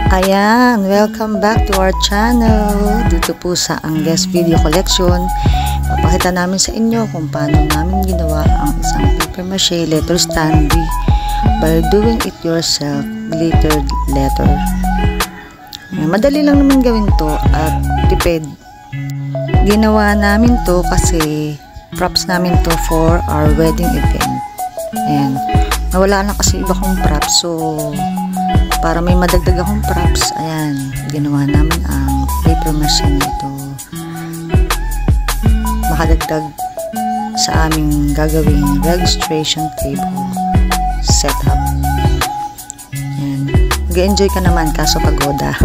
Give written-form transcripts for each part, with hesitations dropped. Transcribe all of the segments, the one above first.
Ayan, welcome back to our channel. Dito po sa Angges Video Collection, papakita namin sa inyo kung paano namin ginawa ang isang paper mache letter standee by doing it yourself glittered letter. Ayan, madali lang naman gawin to at tipid. Ginawa namin to kasi props namin to for our wedding event. Ayan, nawala na kasi iba kong props, so para may madagdag akong props, ayan, ginawa namin ang paper machine ito makadagdag sa aming gagawing registration table setup. Ayan, mag-enjoy ka naman kaso pagoda.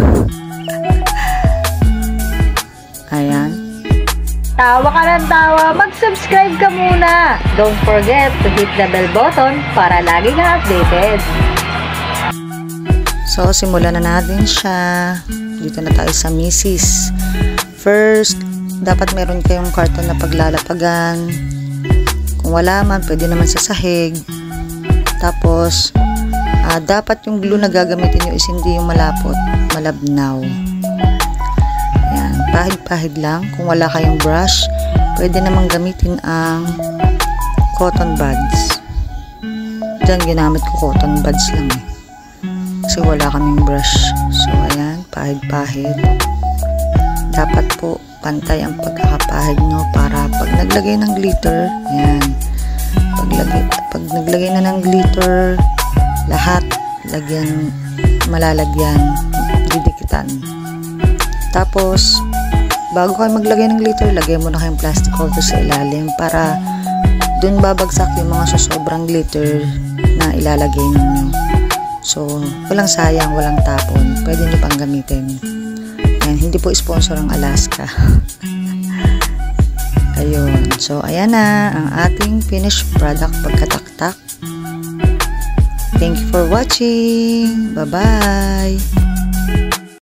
Ayan, tawa ka ng tawa, mag-subscribe ka muna. Don't forget to hit the bell button para lagi kang updated. so simulan na natin siya. Dito na tayo sa misis. First, dapat meron kayong karton na paglalapagan. Kung wala man, pwede naman sa sahig. Tapos dapat yung glue na gagamitin nyo is hindi yung malapot, malabnaw. Ayan, pahid-pahid lang. Kung wala kayong brush, pwede namang gamitin ang cotton buds. Diyan ginamit ko cotton buds lang kasi wala kaming brush. So ayan, pahid-pahid. Dapat po pantay ang pagkakapahid nyo para pag naglagay ng glitter, ayan, pag naglagay na ng glitter, lahat malalagyan, didikitan. Tapos bago kayo maglagay ng glitter, lagay mo na kayong plastic cover sa ilalim para dun babagsak yung mga sobrang glitter na ilalagay ninyo. So, walang sayang, walang tapon. Pwede nyo pang gamitin. Ayan, hindi po sponsor ang Alaska. Ayun. So, ayan na ang ating finished product pagkataktak. Thank you for watching. Bye-bye.